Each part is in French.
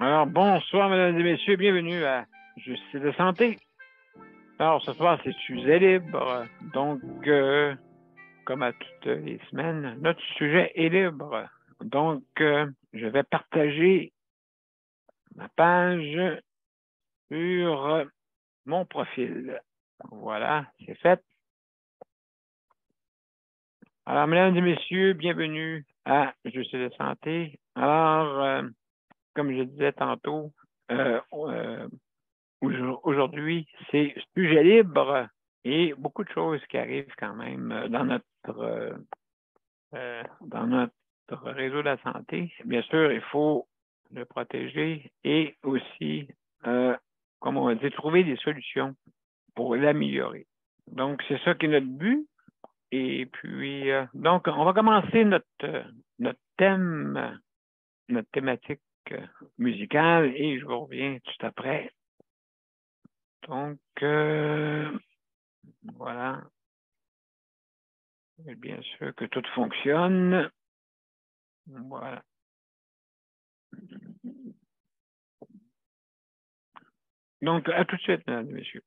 Alors, bonsoir, mesdames et messieurs, bienvenue à Justice de santé. Alors, ce soir, c'est sujet libre. Donc, comme à toutes les semaines, notre sujet est libre. Donc, je vais partager ma page sur mon profil. Voilà, c'est fait. Alors, mesdames et messieurs, bienvenue à Justice de santé. Alors, comme je disais tantôt, aujourd'hui, c'est sujet libre et beaucoup de choses qui arrivent quand même dans notre réseau de la santé. Bien sûr, il faut le protéger et aussi, comme on dit, trouver des solutions pour l'améliorer. Donc, c'est ça qui est notre but. Et puis, donc, on va commencer notre thème, notre thématique musicale et je vous reviens tout après. Donc, voilà. Et bien sûr que tout fonctionne. Voilà. Donc, à tout de suite, mesdames et messieurs.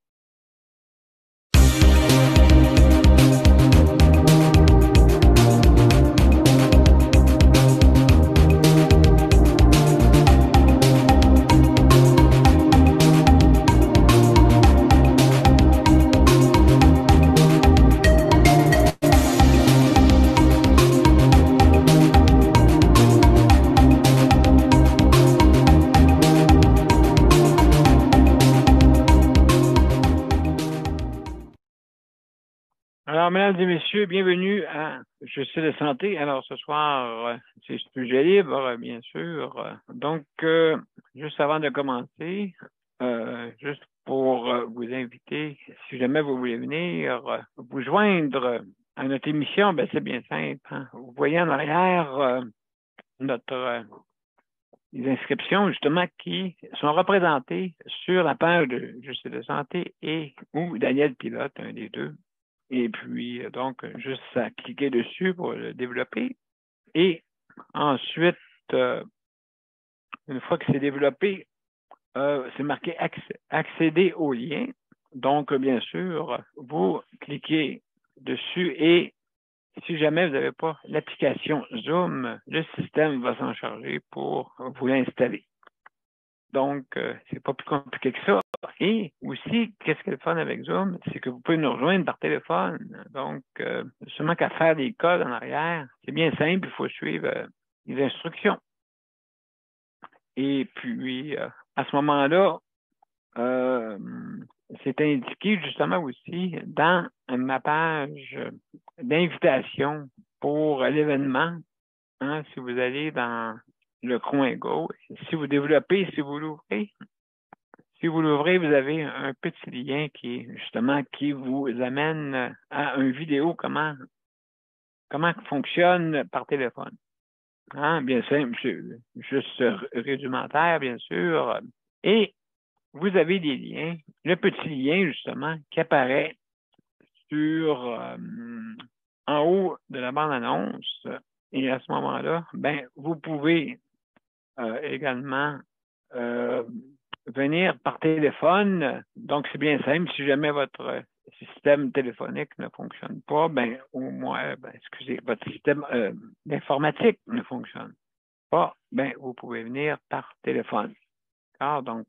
Alors, mesdames et messieurs, bienvenue à Justice de santé. Alors, ce soir, c'est sujet libre, bien sûr. Donc, juste avant de commencer, juste pour vous inviter, si jamais vous voulez venir vous joindre à notre émission, ben c'est bien simple. Hein? Vous voyez en arrière notre les inscriptions, justement, qui sont représentées sur la page de Justice de santé et ou Daniel Pilote, un des deux. Et puis, donc, juste à cliquer dessus pour le développer. Et ensuite, une fois que c'est développé, c'est marqué accéder au lien. Donc, bien sûr, vous cliquez dessus et si jamais vous n'avez pas l'application Zoom, le système va s'en charger pour vous l'installer. Donc, c'est pas plus compliqué que ça. Et aussi, qu'est-ce qui est le fun avec Zoom? C'est que vous pouvez nous rejoindre par téléphone. Donc, seulement qu'à faire des codes en arrière. C'est bien simple, il faut suivre les instructions. Et puis, à ce moment-là, c'est indiqué justement aussi dans ma page d'invitation pour l'événement. Hein, si vous allez dans le coin gauche, si vous développez, si vous l'ouvrez, vous avez un petit lien qui vous amène à une vidéo comment fonctionne par téléphone. Hein, bien simple, juste rudimentaire, bien sûr. Et vous avez des liens, le petit lien, justement, qui apparaît sur en haut de la bande-annonce. Et à ce moment-là, ben, vous pouvez également venir par téléphone. Donc, c'est bien simple. Si jamais votre système téléphonique ne fonctionne pas, ben, au moins, votre système d'informatique ne fonctionne pas, ben, vous pouvez venir par téléphone. Alors, donc,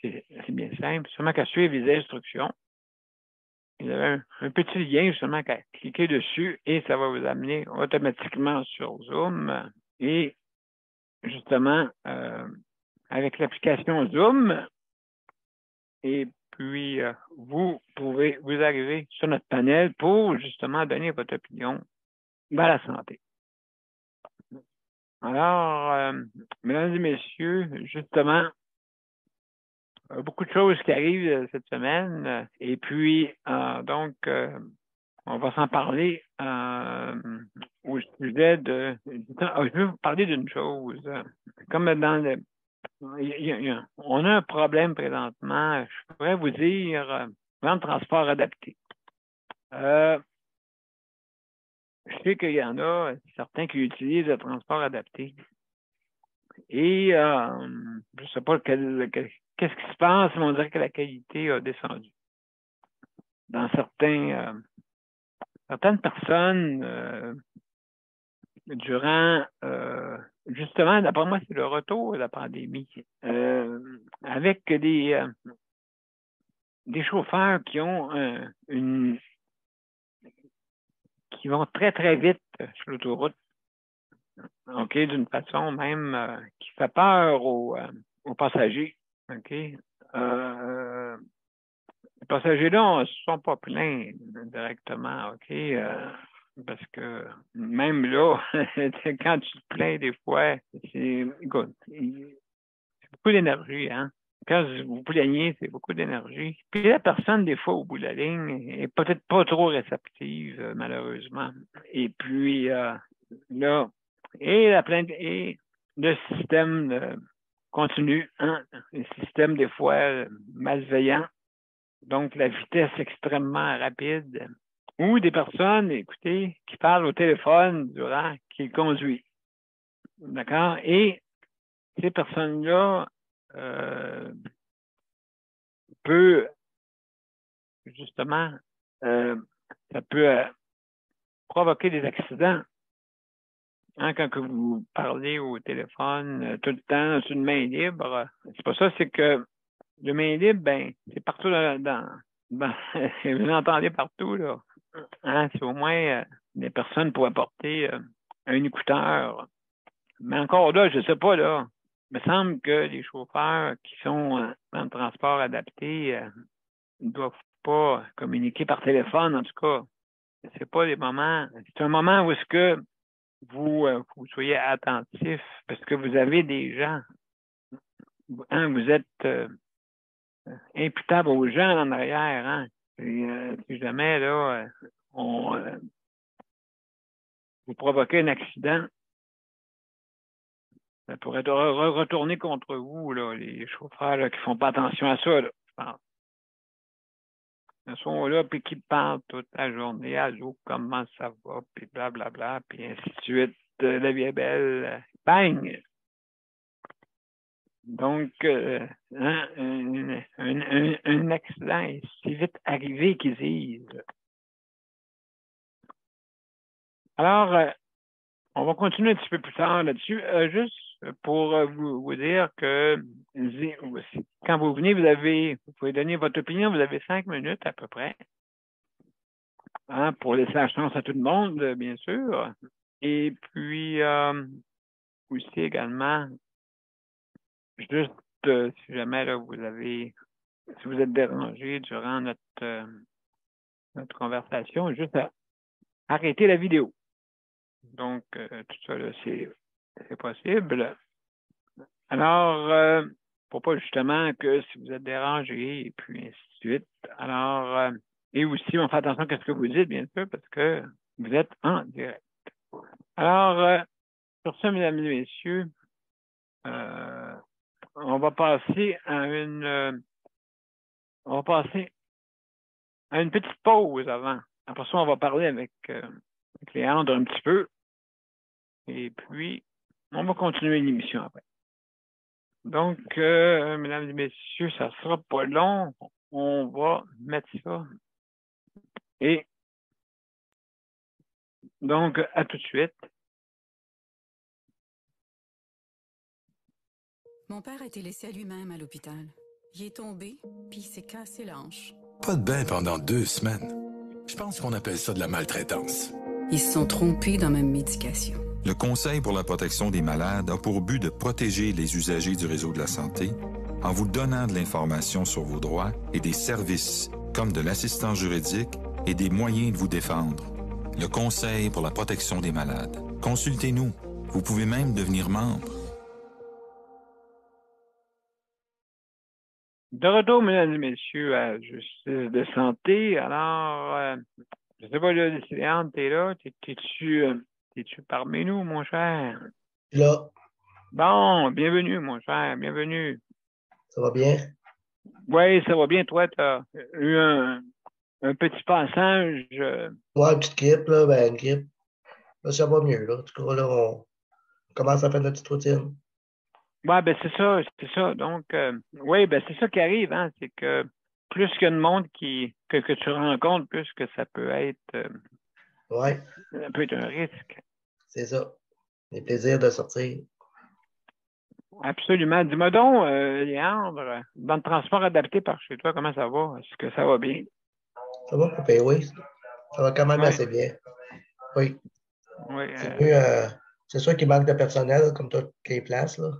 c'est bien simple. Seulement qu'à suivre les instructions. Vous avez un petit lien, justement, qu'à cliquer dessus et ça va vous amener automatiquement sur Zoom. Et justement, avec l'application Zoom, et puis vous pouvez vous arriver sur notre panel pour justement donner votre opinion dans la santé. Alors, mesdames et messieurs, justement, beaucoup de choses qui arrivent cette semaine. Et puis, donc, on va s'en parler au sujet de... Je vais vous parler d'une chose. Comme dans le... on a un problème présentement, je pourrais vous dire, plan de transport adapté. Je sais qu'il y en a certains qui utilisent le transport adapté. Et je ne sais pas qu'est-ce qui se passe, mais on dirait que la qualité a descendu. Dans certaines personnes, durant, justement, d'après moi, c'est le retour de la pandémie, avec des chauffeurs qui ont qui vont très, très vite sur l'autoroute, OK, d'une façon même qui fait peur aux passagers, OK? Les passagers-là ne se sont pas plaints directement, OK? Parce que même là, quand tu te plains des fois, écoute, c'est beaucoup d'énergie, hein? Quand vous vous plaignez, c'est beaucoup d'énergie. Puis la personne, des fois, au bout de la ligne, est peut-être pas trop réceptive, malheureusement. Et puis, là, et la plainte, et le système continue, hein? Le système, des fois, malveillant. Donc, la vitesse extrêmement rapide. Ou des personnes, écoutez, qui parlent au téléphone durant qu'ils conduisent. D'accord? Et ces personnes-là peut, justement, ça peut provoquer des accidents. Hein, quand que vous parlez au téléphone tout le temps sur une main libre, c'est pas ça, c'est que le main libre, ben, c'est partout vous l'entendez partout, là. Hein, c'est au moins des personnes pourraient porter un écouteur. Mais encore là, je sais pas, là. Il me semble que les chauffeurs qui sont dans le transport adapté ne doivent pas communiquer par téléphone, en tout cas. C'est pas des moments. C'est un moment où est-ce que vous soyez attentif parce que vous avez des gens. Hein, vous êtes imputable aux gens en arrière. Hein. Et, si jamais là, vous provoquez un accident, ça pourrait retourner contre vous, là, les chauffeurs là, qui font pas attention à ça. Là, je pense. Ils sont là, puis qui parlent toute la journée. Allô, comment ça va, puis blablabla, puis ainsi de suite. La vie est belle. Bang! Donc, hein, un accident est si vite arrivé qu'ils disent. Alors, on va continuer un petit peu plus tard là-dessus. Juste pour vous dire que quand vous venez, vous pouvez donner votre opinion, vous avez 5 minutes à peu près. Hein, pour laisser la chance à tout le monde, bien sûr. Et puis, aussi également, juste si jamais là, si vous êtes dérangé durant notre conversation, juste arrêter la vidéo. Donc, tout ça, là, c'est possible. Alors, pour pas justement que si vous êtes dérangé, et puis ainsi de suite. Alors, et aussi, on fait attention à ce que vous dites, bien sûr, parce que vous êtes en direct. Alors, sur ce, mesdames et messieurs, on va passer à une petite pause avant. Après ça, on va parler avec Léandre un petit peu. Et puis, on va continuer l'émission après. Donc, mesdames et messieurs, ça sera pas long. On va mettre ça. Et donc, à tout de suite. Mon père a été laissé à lui-même à l'hôpital. Il est tombé, puis il s'est cassé la hanche. Pas de bain pendant 2 semaines. Je pense qu'on appelle ça de la maltraitance. Ils se sont trompés dans ma médication. Le Conseil pour la protection des malades a pour but de protéger les usagers du réseau de la santé en vous donnant de l'information sur vos droits et des services comme de l'assistance juridique et des moyens de vous défendre. Le Conseil pour la protection des malades. Consultez-nous. Vous pouvez même devenir membre. De retour, mesdames et messieurs, à Justice de santé. Alors, je sais pas, là, Léandre, t'es là? T'es-tu parmi nous, mon cher? Là, Bon, bienvenue, mon cher, bienvenue. ça va bien? Oui, ça va bien. Toi, t'as eu un petit passage. Ouais, une petite grippe, là, ben, une grippe. Là, ça va mieux, là. En tout cas, là, on commence à faire notre petite routine. Ouais, ben c'est ça, c'est ça. Donc, oui, ben c'est ça qui arrive, hein. C'est que plus qu'il y a de monde que tu rencontres, plus que Ouais, ça peut être un risque. c'est ça. Les plaisirs de sortir. Absolument. Dis-moi donc, Léandre, dans le transport adapté par chez toi, comment ça va? Est-ce que ça va bien? Ça va pour payer, oui. Ça va quand même Oui, assez bien. Oui. oui. C'est mieux, c'est sûr qu'il manque de personnel, comme toutes les places, là.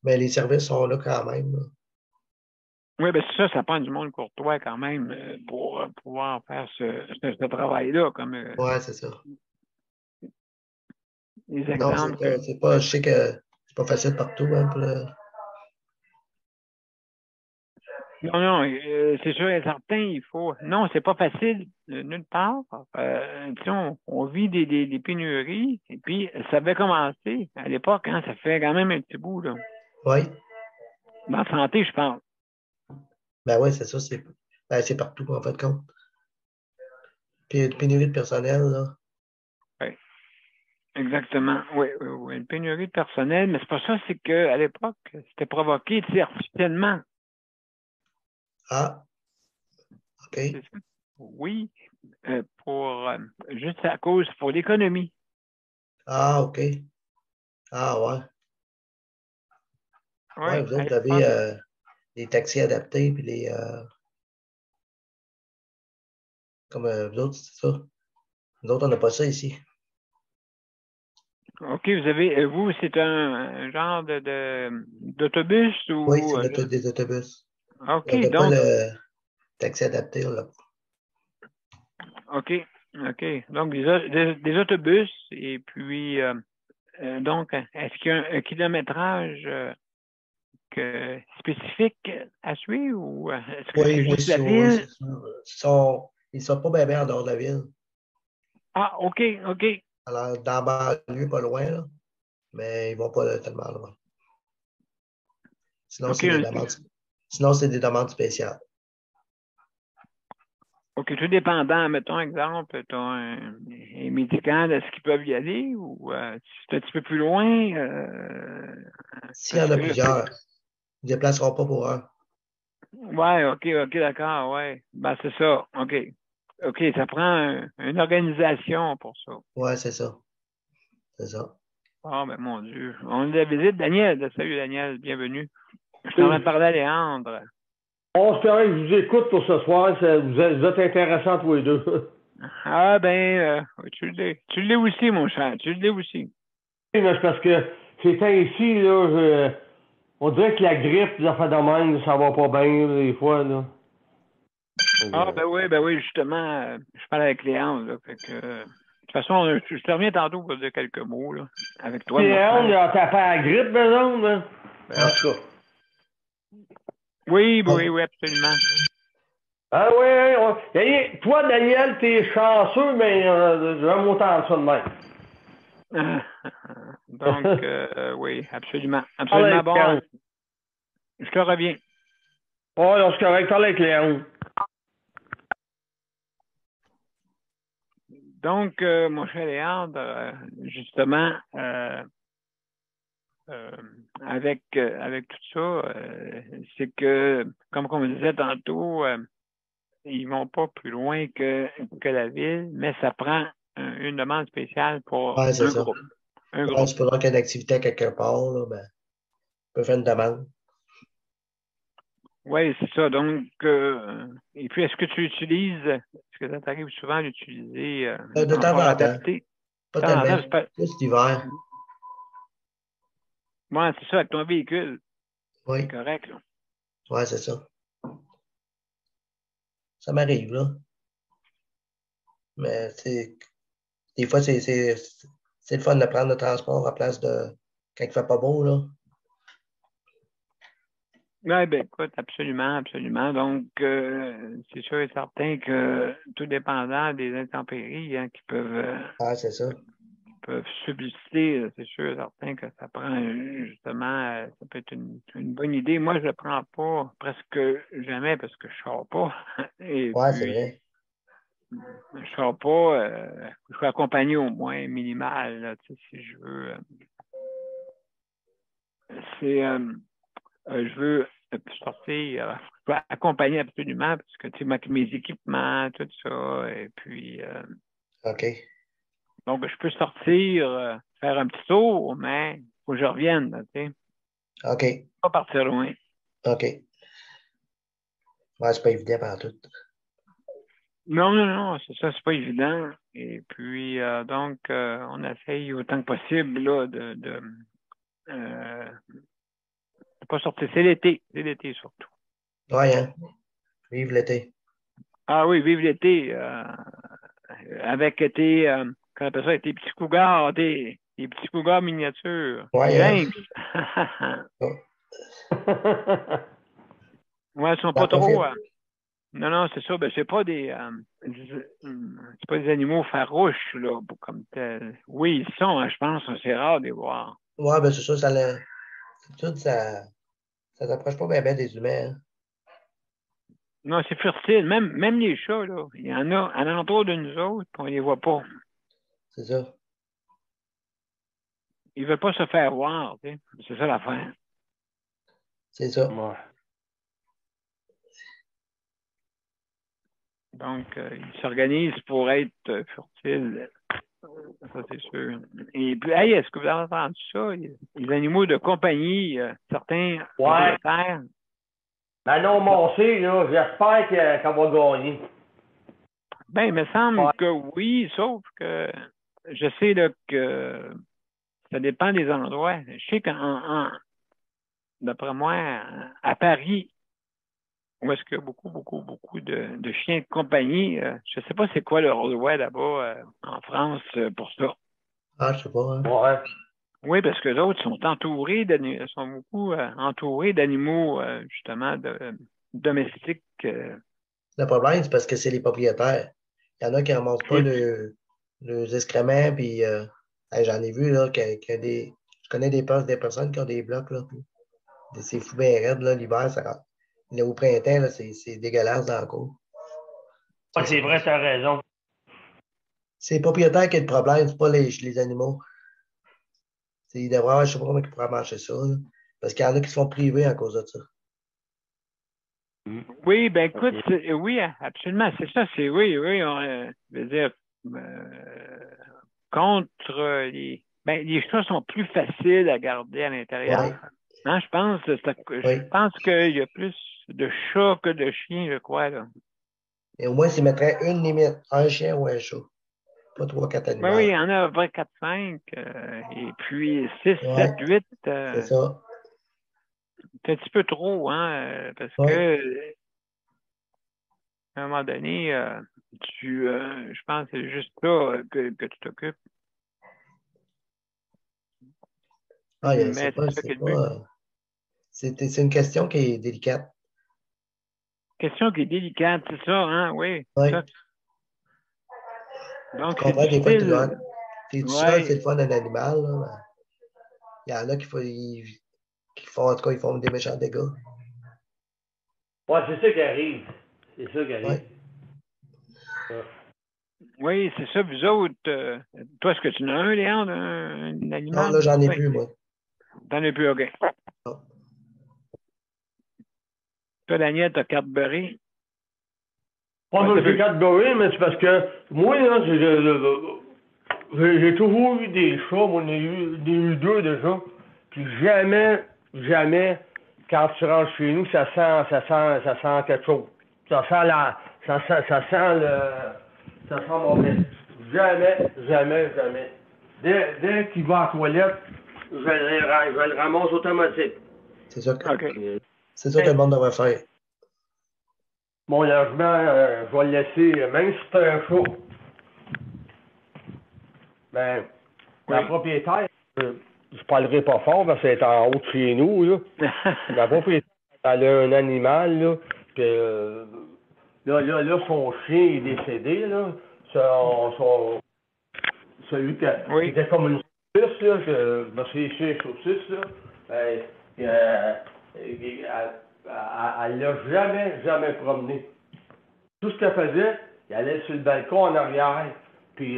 Mais les services sont là quand même, là. Oui, ben c'est ça, ça prend du monde courtois quand même pour pouvoir faire ce travail-là, comme Ouais, c'est ça. les Non, exemples que. c'est pas, je sais que c'est pas facile partout, hein, Non, non, c'est sûr et certain, il faut. Non, c'est pas facile nulle part. Tu sais, on vit des pénuries, et puis ça avait commencé à l'époque, hein, ça fait quand même un petit bout, là. oui. Dans la santé, je pense. Ben oui, c'est ça, c'est partout, en fait, compte. Puis une pénurie de personnel, là. Oui, exactement. Oui, oui, oui. Une pénurie de personnel, mais c'est pas ça, c'est qu'à l'époque, c'était provoqué, tu sais, artificiellement. Ah, OK. C'est ça. Oui, pour juste à cause pour l'économie. Ah, OK. Ah, ouais. Ouais, Oui, vous à autres, vous avez l'époque. les taxis adaptés, puis comme vous autres, c'est ça. Nous autres, on n'a pas ça ici. OK, vous avez, vous, c'est un genre d'autobus Oui, ou c'est des autobus. On OK, n'a pas donc le taxi adapté, là. OK, OK. Donc des autobus et puis donc est-ce qu'il y a un kilométrage spécifique à suivre ou est-ce que Oui, c'est oui, juste la oui, ville? c'est ça. Ils sont pas bien en dehors de la ville. Ah, OK, OK. Alors, dans la banlieue, pas loin, là. Mais ils vont pas tellement loin. Sinon, OK, c'est des demandes. Sinon, c'est des demandes spéciales. OK, tout dépendant, mettons exemple, tu as un médicament, est-ce qu'ils peuvent y aller ou c'est un petit peu plus loin? S'il y Parce en a que là, plusieurs, ils ne déplaceront pas pour un. ouais, OK, d'accord, ouais. Ben, c'est ça. OK. OK, ça prend une organisation pour ça. Ouais, c'est ça. C'est ça. Ah, ben, mon Dieu. On a la visite, Daniel. Salut, Daniel. Bienvenue. Je suis en train de Oh, parler à Léandre. c'est correct, je vous écoute pour ce soir. Vous êtes intéressants tous les deux. Ah, ben, tu l'es. Tu l'es aussi, mon cher. Tu l'es aussi. Mais c'est parce que ces temps-ci, là, on dirait que la grippe, les affaires de même, ça va pas bien, là, des fois, là. Ah, ben oui, justement, je parle avec Léandre, là. Fait que, de toute façon, je te reviens tantôt pour dire quelques mots, là, avec toi, Puis, mon on frère. a tapé à la grippe, par exemple, là. Ben, en Ouais. tout cas. Oui, oui, Ouais. oui, absolument. Ah ouais, toi, Daniel, t'es chanceux, mais je vais m'entendre ça de même. Donc, oui, absolument. Parle Absolument. avec Bon, Léon. je te reviens. Ouais, c'est correct, parle avec Léon. Donc, mon cher Léandre, justement, euh, avec tout ça, c'est que, comme on me disait tantôt, ils vont pas plus loin que la ville, mais ça prend une demande spéciale pour Ouais, c'est un ça. groupe. Un Ouais, groupe. c'est pour qu'il y ait une activité quelque part, là, ben, on peut faire une demande. Oui, c'est ça. Donc, et puis, est-ce que tu utilises, est-ce que ça t'arrive souvent d'utiliser le De temps transport en temps. adapté? Pas De temps en tellement. temps, c'est pas. Plus l'hiver. Ouais, c'est ça, avec ton véhicule. C'est Oui. correct, là. Ouais, c'est ça. Ça m'arrive, là. Mais des fois, c'est le fun de prendre le transport à place de quand il fait pas beau, là. Oui, ben écoute, absolument, absolument. Donc, c'est sûr et certain que tout dépendant des intempéries hein, qui Ah, c'est ça. peuvent subsister, c'est sûr et certain que ça prend justement, ça peut être une bonne idée. Moi, je le prends pas presque jamais parce que je sors pas. Et Ouais, c'est puis, vrai. je sors pas, je suis accompagné au moins minimal, là, tu sais, si je veux. c'est je veux sortir, je veux accompagner absolument parce que tu sais, mes équipements, tout ça, et puis OK. donc je peux sortir, faire un petit tour, mais il faut que je revienne, là, tu sais. OK. Pas partir loin. OK. Ouais, c'est pas évident par tout. Non, c'est ça, c'est pas évident. Et puis donc on essaye autant que possible là, de pas sortir. C'est l'été surtout. Ouais, hein? Vive l'été. Ah oui, vive l'été. Avec tes, comment on appelle ça, tes petits cougars, tes petits cougars miniatures. Ouais, James. Oh, Ouais, ils sont ça pas trop. confirme. Non, c'est ça. Ben, c'est pas c'est pas des animaux farouches, là, comme tel. Oui, ils sont, hein, je pense. C'est rare de les voir. Ouais, ben c'est ça, ça s'approche pas bien des humains. Hein. Non, c'est fertile. Même les chats, là. Il y en a à l'entour de nous autres, puis on les voit pas. C'est ça. Ils veulent pas se faire voir, tu sais. C'est ça l'affaire. C'est ça. Ouais. Donc, ils s'organisent pour être fertiles. Ça, c'est sûr. Et puis, hey, est-ce que vous avez entendu ça? Les animaux de compagnie, certains propriétaires. Ben non, Massé, là, j'espère qu'elle va gagner. Ben, il me semble que oui, sauf que je sais là, que ça dépend des endroits. Je sais d'après moi, à Paris, où est-ce qu'il y a beaucoup de chiens de compagnie, je ne sais pas c'est quoi leur loi là-bas en France pour ça. Ah, je sais pas. Hein. Ouais. Oui, parce que les autres sont sont beaucoup entourés d'animaux, justement, domestiques. Le problème, c'est parce que c'est les propriétaires. Il y en a qui ramassent pas les excréments, puis hey, j'en ai vu, là, je connais des personnes qui ont des blocs, là, puis c'est fou bien raide, là, l'hiver, là, au printemps, là, c'est dégueulasse dans la cour. Ouais, c'est vrai, t'as raison. C'est les propriétaires qui ont le problème, c'est pas les animaux. Il devrait y avoir, je sais pas comment ils pourraient marcher ça, là, parce qu'il y en a qui se font priver à cause de ça. Oui, ben écoute, oui, absolument, c'est ça, oui, on veut dire, contre les chats sont plus faciles à garder à l'intérieur. Ouais. Hein, je pense qu'il y a plus de chats que de chiens, je crois, là. Et au moins, s'ils mettraient une limite, un chien ou un chat. Pas 3-4 animaux. Ben oui, il y en a 20, 4, 5, et puis 6, 7, 8. C'est ça. C'est un petit peu trop, hein, parce que à un moment donné, je pense que c'est juste ça que tu t'occupes. Ah, c'est une question qui est délicate. Question qui est délicate, c'est ça, hein, oui. Oui. Ça. Donc, tu comprends, des fois, t'es tout seul, ouais. c'est le fun d'un animal. Là. Il y en a qui font, en tout cas, ils font des méchants dégâts. Ouais, c'est ça qui arrive. C'est ça qui arrive. Ouais. Oui, c'est ça. Vous autres, toi, est-ce que tu en as un, Léon, un animal? Non, là, j'en ai plus, moi. T'en as plus, OK. Non. Toi, Daniel, t'as Cadbury? Moi, j'ai Cadbury, mais c'est parce que moi, là, j'ai toujours eu des chats. Moi, j'en ai eu deux déjà. Puis jamais, quand tu rentres chez nous, ça sent quelque chose. Ça sent mauvais. Jamais. Dès qu'il va à la toilette, je le ramasse automatique. C'est ça que, okay. C'est ça que le monde devrait faire. Mon logement, je vais le laisser, même si c'est un chat. Ben, la propriétaire, je parlerai pas fort parce qu'elle est en haut de chez nous, là. La propriétaire, elle a un animal, là, puis là, son chien est décédé, là. Celui qui était comme une saucisse, là, c'est chiens et saucisses, là. Elle l'a jamais promené. Tout ce qu'elle faisait, elle allait sur le balcon en arrière, puis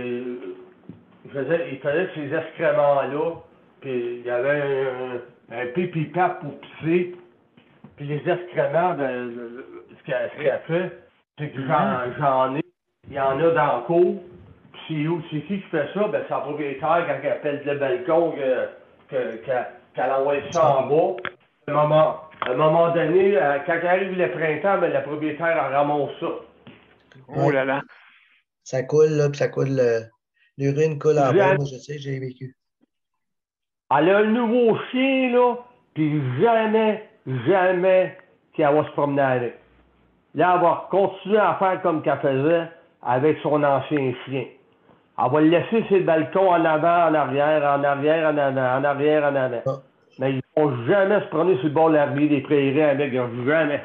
il faisait ces excréments-là, puis il y avait un pipi-pap pour pisser, puis les excréments ce qu'elle fait, c'est que j'en ai, il y en a dans le cours, puis c'est qui fait ça? Ben, c'est la propriétaire quand elle appelle le balcon qu'elle envoie ça en bas. À un moment donné, quand arrive le printemps, ben, la propriétaire elle ramasse ça. Oh là là. Ça coule, là, puis ça coule, l'urine coule en bas, moi je sais, j'ai vécu. Elle a un nouveau chien, là, puis jamais qu'elle va se promener avec. Là, elle va continuer à faire comme qu'elle faisait avec son ancien chien. Elle va le laisser sur le balcon en avant, en arrière, en avant, en avant. Ah. Mais ils ne vont jamais se promener sur le bord de la rue des prairies avec, jamais.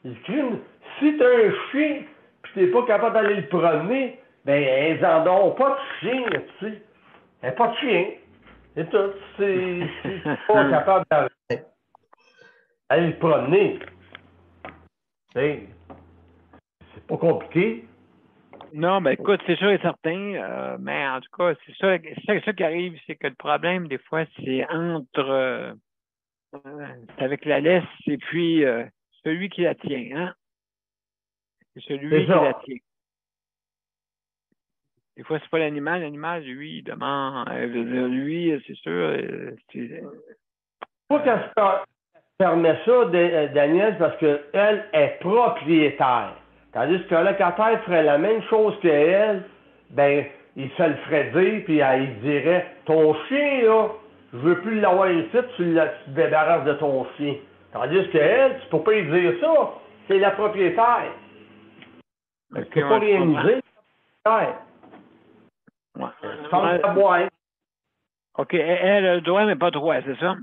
Le crime, si tu as un chien, puis tu n'es pas capable d'aller le promener, ben, elles n'en ont pas de chien, tu sais. Elles n'ont pas de chien. C'est tout. C'est pas capable d'aller le promener. C'est pas compliqué. Non, ben écoute, c'est sûr et certain, mais en tout cas, c'est ça qui arrive, c'est que le problème, des fois, c'est entre c'est avec la laisse et puis celui qui la tient, hein? C'est celui qui la tient. Des fois, c'est pas l'animal, lui, il demande, lui, c'est sûr, Pourquoi qu'elle se permet ça, Daniel, parce qu'elle est propriétaire. Tandis que le locataire ferait la même chose qu'elle, ben, il se le ferait dire, puis il dirait, ton chien, là, je veux plus l'avoir ici, tu te débarrasses de ton chien. Tandis qu'elle, tu peux pas lui dire ça, c'est la propriétaire. Tu peux pas rien dire, ouais. OK, elle a le droit, mais pas droit, c'est ça?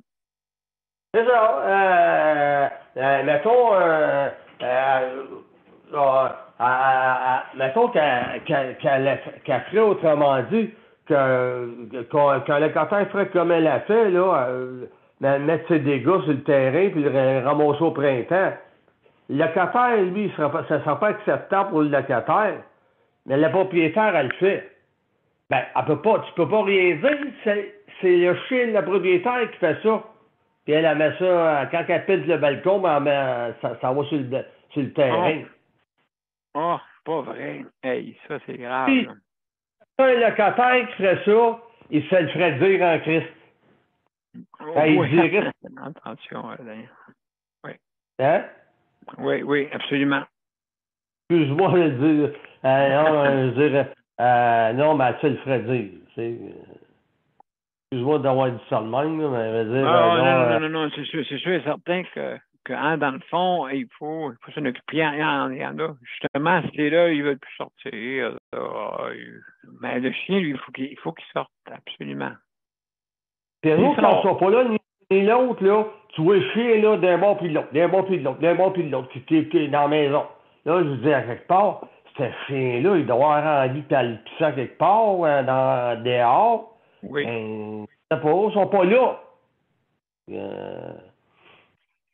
C'est ça. Mettons, mettons qu'elle ferait autrement dit, qu'un locataire ferait comme elle a fait, là, mettre ses dégâts sur le terrain puis le ramasser au printemps. Le locataire, lui, ça ne sera pas acceptable pour le locataire, mais la propriétaire, elle le fait. Ben, tu peux pas rien dire, c'est le chien de la propriétaire qui fait ça. Puis elle met ça, quand elle pète le balcon, ben, ça va sur le terrain. Oh, pas vrai. Hey, ça, c'est grave. Puis, un locataire qui ferait ça, il se le ferait dire en Christ. Il dirait... Attention, oui. Hein? Oui, absolument. Excuse-moi de dire. Non, je dirais... non, mais elle se le ferait dire. Excuse-moi d'avoir dit ça de même, mais dire... Non, c'est sûr et certain que dans le fond, il faut s'en occuper. Il y en a. Justement, c'est là, ils veulent plus sortir. Mais le chien, lui, il faut qu'il sorte, absolument. Puis nous, quand on soit pas là, ni l'autre, là, tu vois le chien, là, d'un bord puis de l'autre, qui est dans la maison. Là, je dis à quelque part, ce chien-là, il doit avoir envie d'aller pisser quelque part, dehors. Oui. Ben, je sais pas, ils sont pas là.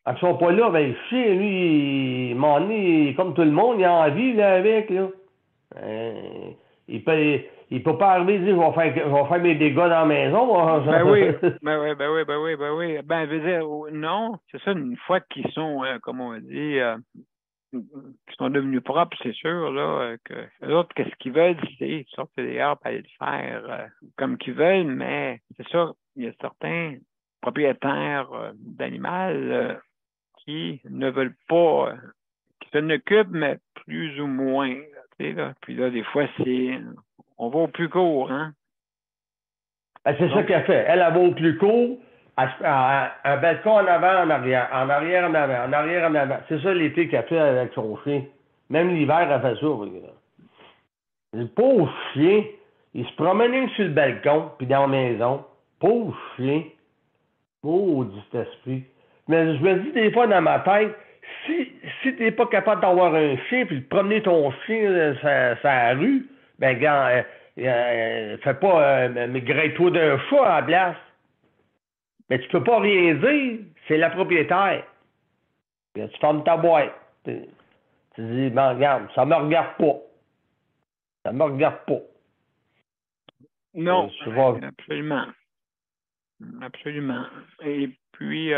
Quand ils sont pas là, ben, le chien, lui, comme tout le monde, il a envie, là, avec, là. Il peut pas arriver et dire, je vais faire mes dégâts dans la maison. Ben oui. Ben, je veux dire, non, c'est ça, une fois qu'ils sont, comme on dit, qui sont devenus propres, c'est sûr, là, que les autres, qu'est-ce qu'ils veulent, c'est sortir dehors et aller le faire comme qu'ils veulent, mais c'est ça, il y a certains propriétaires d'animaux qui ne veulent pas, qui s'en occupent, mais plus ou moins, tu sais, là. Puis là, des fois, on va au plus court, hein? Ben, c'est ça qu'elle fait. Elle va au plus court, un balcon en avant, en arrière, en avant. C'est ça l'été qu'elle fait avec son chien. Même l'hiver, elle fait ça. Le pauvre chien, il se promenait sur le balcon, puis dans la maison. Pauvre chien. Maudit esprit. Mais je me dis des fois dans ma tête, si t'es pas capable d'avoir un chien, puis de promener ton chien sur la rue, ben, gars, fais pas, grille-toi d'un chat à la place. Mais tu peux pas rien dire, c'est la propriétaire. Puis, tu fermes ta boîte. Tu dis, ben, regarde, ça me regarde pas. Non, absolument. Absolument. Et puis,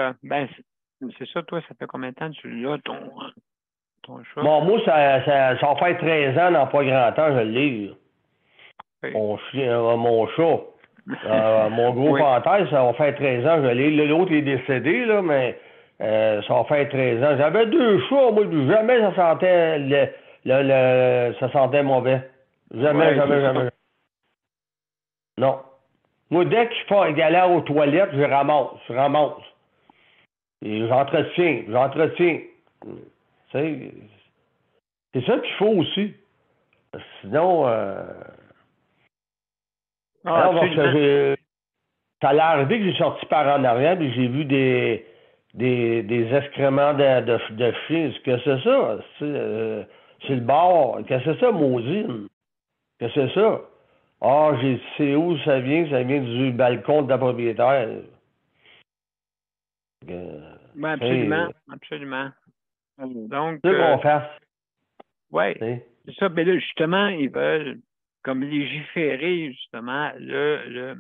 c'est ça, toi, ça fait combien de temps que tu l'as, ton chat? Bon, moi, ça va faire 13 ans dans pas grand temps, je l'ai. Oui. Mon chat. Mon gros Oui. panthère, ça va faire 13 ans, je l'ai. L'autre est décédé, là, mais ça va faire 13 ans. J'avais 2 chats, moi, puis jamais ça sentait ça sentait mauvais. Jamais, Ouais, jamais. Non. Moi, dès que je fais galère aux toilettes, je ramasse. Et j'entretiens. Tu sais, c'est ça qu'il faut aussi. Sinon, alors, parce que ça a arrivé que j'ai sorti par en arrière et j'ai vu des excréments de chiens. Qu'est-ce que c'est ça? C'est le bord. Qu'est-ce que c'est ça, maudit? Qu'est-ce que c'est ça? Ah, j'ai dit, c'est où ça vient? Ça vient du balcon de la propriétaire. Oui, absolument. Donc, c'est qu'on fasse. Oui, c'est ça. Mais là, justement, ils veulent comme légiférer, justement, le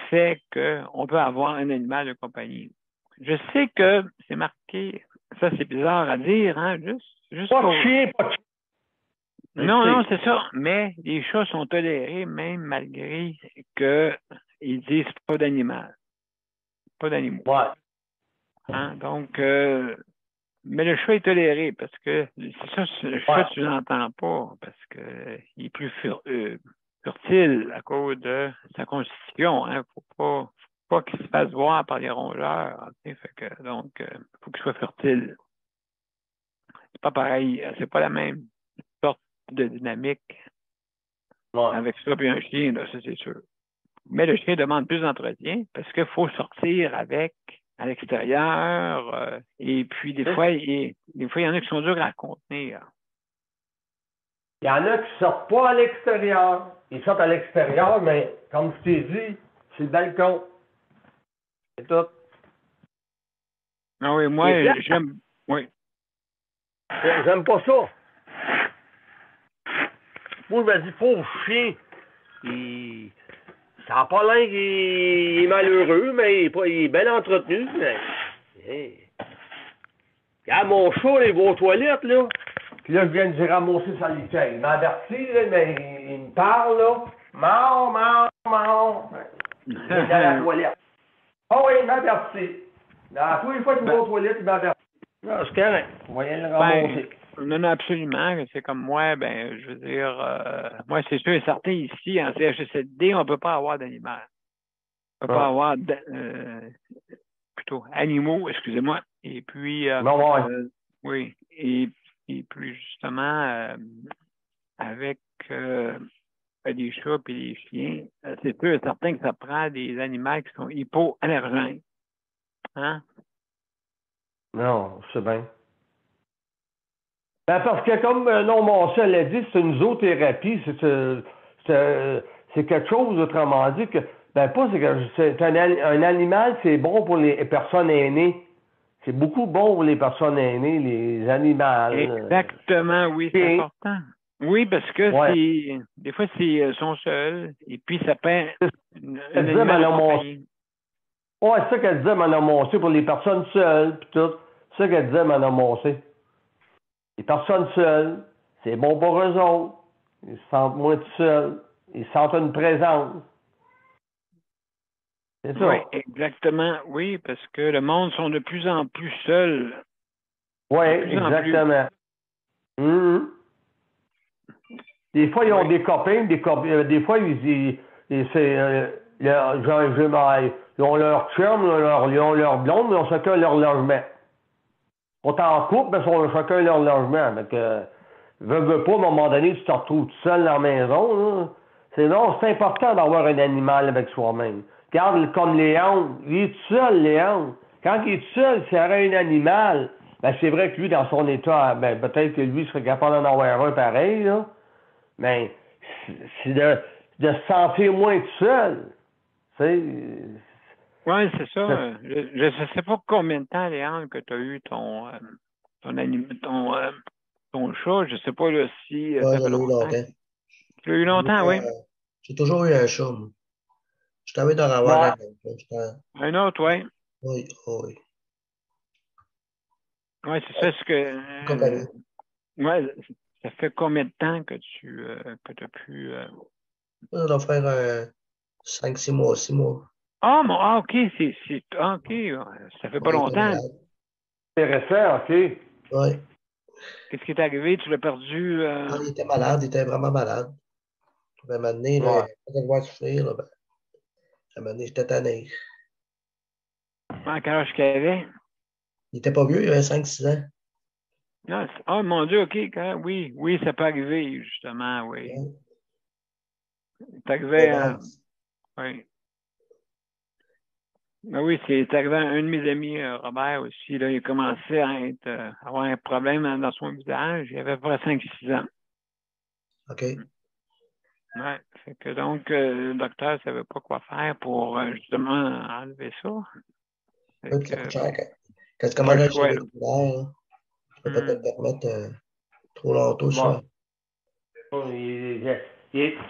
fait qu'on peut avoir un animal de compagnie. Je sais que c'est marqué, ça c'est bizarre à dire, hein, juste pas de chien, pas de chien. Non, c'est ça. Mais les chats sont tolérés même malgré qu'ils disent pas d'animal. Pas d'animaux. Ouais. Hein? Donc, mais le chat est toléré parce que c'est ça, le chat, tu l'entends pas parce que il est plus fertile à cause de sa constitution. Hein? Faut pas qu'il se fasse voir par les rongeurs. Fait que, donc, faut qu'il soit fertile. C'est pas pareil. C'est pas la même sorte de dynamique avec ça et un chien, là, ça c'est sûr. Mais le chien demande plus d'entretien parce qu'il faut sortir avec à l'extérieur. Et puis, des fois, il y en a qui sont durs à contenir. Il y en a qui ne sortent pas à l'extérieur. Ils sortent à l'extérieur, mais comme je t'ai dit, c'est le balcon. C'est tout. Ah oui, moi, j'aime. Oui. J'aime pas ça. Moi, je me dis, pauvre chien. Ça n'a pas l'air qu'il est malheureux, mais il est bien entretenu. Mais... Regarde, mon chat, les beaux toilettes, là. Puis là, je viens de ramasser sa litière. Il m'a averti, là, mais il me parle, là. Mort. Il est dans la toilette. Ah oui, il m'a averti. Tous les fois qu'il va aux toilettes, il m'a averti. Non, c'est correct. On va y le ramasser. Non, absolument. C'est comme moi, je veux dire, moi, c'est sûr et certain, ici, en CHSLD, on ne peut pas avoir d'animal. On ne peut pas avoir plutôt animaux, excusez-moi. Et puis, oui. Et puis, justement, avec les chats et les chiens, c'est sûr et certain que ça prend des animaux qui sont hypoallergènes. Hein? Non, c'est bien. Ben parce que comme Moncel l'a dit, c'est une zoothérapie, c'est quelque chose, autrement dit, que c'est un animal, c'est bon pour les personnes aînées. C'est beaucoup bon pour les personnes aînées, les animaux. Exactement, oui, c'est important. Oui, parce que des fois, ils sont seuls, et puis ça peut une animal de compagnie. Ouais, c'est ça qu'elle disait, Mme Moncé, pour les personnes seules, puis tout. C'est ça qu'elle disait, Mme Moncé. Les personnes seules, c'est bon pour eux autres. Ils se sentent moins tout seuls. Ils sentent une présence. C'est ça. Oui, exactement. Oui, parce que le monde sont de plus en plus seuls. Oui, exactement. Des fois, ils ont des copains, des fois, ils ont leur chum, ils ont leur blonde, mais ils ont chacun leur logement. On est en couple, mais ils ont chacun leur logement. Donc, veux pas, à un moment donné, tu te retrouves tout seul dans la maison. C'est important d'avoir un animal avec soi-même. Regarde, comme Léon, il est tout seul, Léon. Quand il est tout seul, s'il y aurait un animal, c'est vrai que lui, dans son état, peut-être que lui serait capable d'en avoir un pareil, là. Mais c'est de se sentir moins tout seul. Oui, c'est ça. Je ne sais pas combien de temps, Léon, que tu as eu ton chat. Je ne sais pas là, si ça fait longtemps. Tu l'as eu longtemps, oui. J'ai toujours eu un chat, moi. Je t'avais d'en avoir Ouais. un autre. Là. Un autre, oui. Oui, oui. Oui, c'est ça ce que. Ouais, ça fait combien de temps que tu as pu. Ça doit faire 5-6 mois, 6 mois. OK, OK, ça fait pas Ouais, il était longtemps. malade. Intéressant, OK. Oui. Qu'est-ce qui est arrivé? Tu l'as perdu? Non, il était malade, il était vraiment malade. Puis, à un moment donné, là, Ouais. quand je le vois souffrir, là, ben, à un moment donné, j'étais tanné. À quel âge qu'il avait? Il était pas vieux, il avait 5-6 ans. Non, oh mon Dieu, OK, oui, oui, ça peut arriver, justement, oui. Ouais. C'est arrivé, Démence. oui. Ben oui, c'est arrivé à un de mes amis, Robert aussi, là, il a commencé à avoir un problème dans son visage, il avait à peu près 5-6 ans. OK. Ouais, fait que donc, le docteur ne savait pas quoi faire pour, justement, enlever ça. Fait Oui, puis ça que, coûte cher. ben, Quand tu pas le commences à choix, gérer là. le douleur, là, tu peux pas te le permettre trop longtemps, Bon. ça.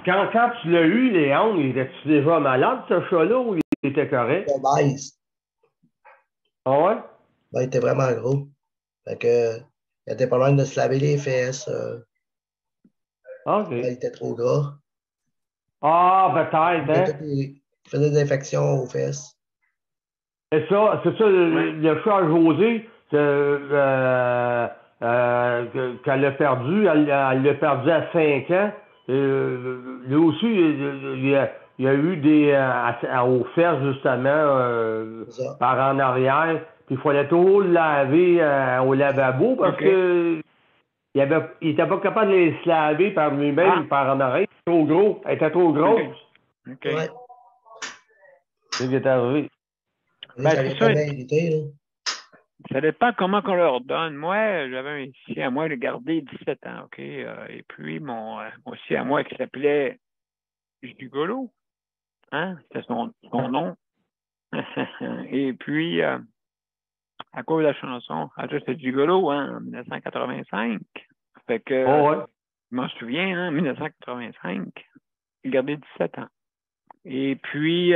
Quand tu l'as eu, Léon, était-tu déjà malade, ce chat-là, ou il était correct? Il était mince. Ah ouais? Ben, il était vraiment gros. Fait que, il était pas loin de se laver les fesses. OK. Ben, il était trop gras. Ah, peut-être, hein? Il faisait des infections aux fesses. C'est ça, Ouais. le chat à José, qu'elle l'a perdu, elle l'a perdu à 5 ans. Lui aussi, il y a eu aux fesses, justement, C'est ça. par en arrière. Puis il fallait toujours le laver au lavabo parce OK. que il était pas capable de se laver par lui-même, par en arrière. Trop gros. Elle était trop grosse. OK. Ouais. C'est ce qui est arrivé. Et ça vient C'est ça. tellement irrité, là. Ça dépend comment qu'on leur donne. Moi, j'avais un ici à moi, il a gardé 17 ans, OK? Et puis, mon aussi à moi qui s'appelait Gigolo, hein? C'était son nom. Et puis, à cause de la chanson, c'est Gigolo, hein, en 1985. Fait que, Oh ouais. je m'en souviens, hein, en 1985, il a gardé 17 ans. Et puis,